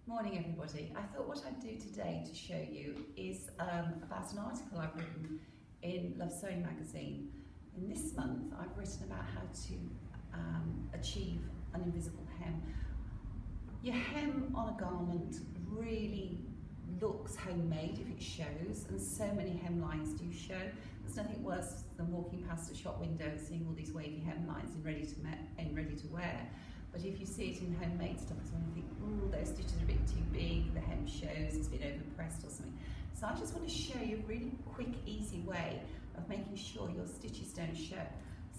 Morning everybody. I thought what I'd do today to show you is about an article I've written in Love Sewing magazine. In this month I've written about how to achieve an invisible hem. Your hem on a garment really looks homemade if it shows, and so many hemlines do show. There's nothing worse than walking past a shop window and seeing all these wavy hemlines in ready to wear. But if you see it in homemade stuff as well, you think, ooh, those stitches are a bit too big, the hem shows, it's been overpressed or something. So I just want to show you a really quick, easy way of making sure your stitches don't show.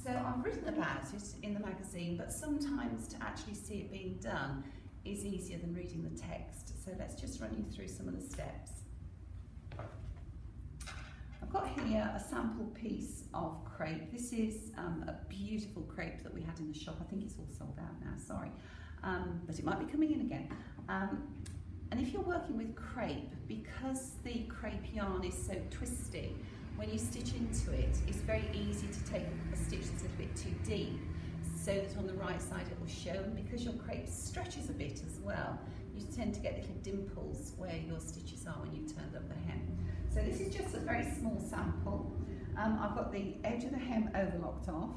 So I've written about it in the magazine, but sometimes to actually see it being done is easier than reading the text. So let's just run you through some of the steps. I've got here a sample piece of crepe. This is a beautiful crepe that we had in the shop. I think it's all sold out now, sorry. But it might be coming in again. And if you're working with crepe, because the crepe yarn is so twisty, when you stitch into it, it's very easy to take a stitch that's a little bit too deep, so that on the right side it will show. And because your crepe stretches a bit as well, you tend to get little dimples where your stitches are when you've turned up the hem. So this is just a very small sample. I've got the edge of the hem overlocked off.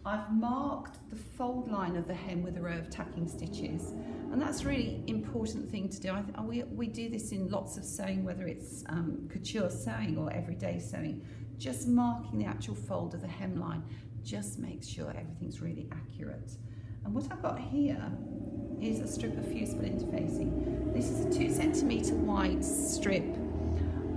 I've marked the fold line of the hem with a row of tacking stitches, and that's a really important thing to do. We do this in lots of sewing, whether it's couture sewing or everyday sewing. Just marking the actual fold of the hemline just makes sure everything's really accurate. And what I've got here is a strip of fusible interfacing. This is a 2 centimetre wide strip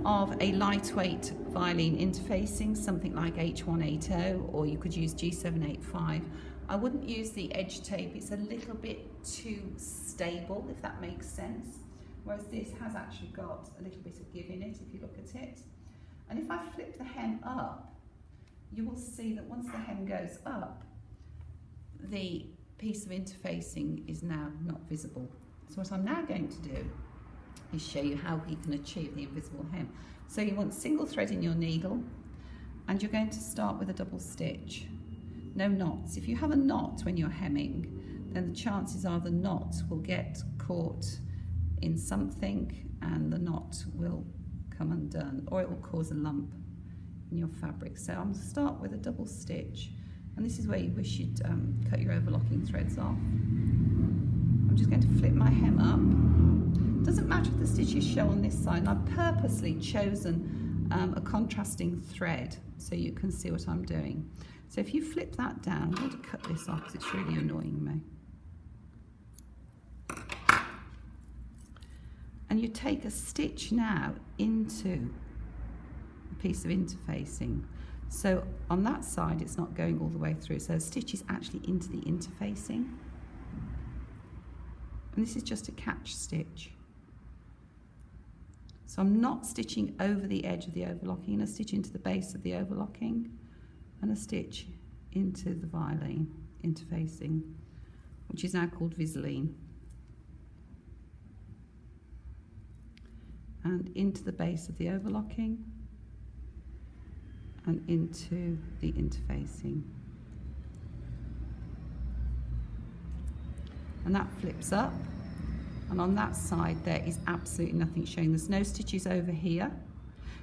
of a lightweight violin interfacing, something like H180, or you could use G785. I wouldn't use the edge tape, it's a little bit too stable, if that makes sense. Whereas this has actually got a little bit of give in it, if you look at it. And if I flip the hem up, you will see that once the hem goes up, the piece of interfacing is now not visible. So what I'm now going to do is show you how we can achieve the invisible hem. So you want single thread in your needle, and you're going to start with a double stitch. No knots. If you have a knot when you're hemming, then the chances are the knot will get caught in something and the knot will come undone, or it will cause a lump in your fabric. So I'm going to start with a double stitch, and this is where you wish you'd cut your overlocking threads off. I'm just going to flip my hem up. Doesn't matter if the stitches show on this side, and I've purposely chosen a contrasting thread so you can see what I'm doing. So if you flip that down, I'm going to cut this off because it's really annoying me. And you take a stitch now into a piece of interfacing. So on that side it's not going all the way through, so a stitch is actually into the interfacing. And this is just a catch stitch. So I'm not stitching over the edge of the overlocking, and a stitch into the base of the overlocking, and a stitch into the violin interfacing, which is now called Visaline, and into the base of the overlocking, and into the interfacing. And that flips up. And on that side there is absolutely nothing showing. There's no stitches over here,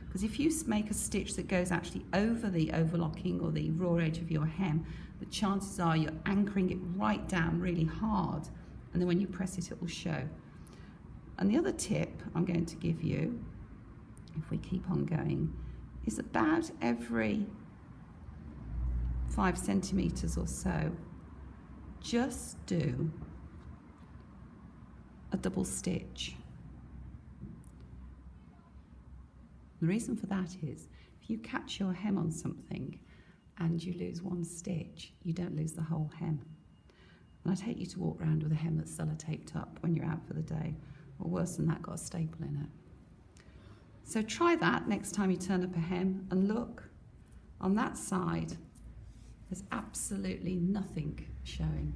because if you make a stitch that goes actually over the overlocking or the raw edge of your hem, the chances are you're anchoring it right down really hard, and then when you press it, it will show. And the other tip I'm going to give you, if we keep on going, is about every 5 centimetres or so, just do a double stitch. The reason for that is, if you catch your hem on something and you lose one stitch, you don't lose the whole hem. And I'd hate you to walk around with a hem that's sellotaped up when you're out for the day, or worse than that, got a staple in it. So try that next time you turn up a hem, and look, on that side, there's absolutely nothing showing.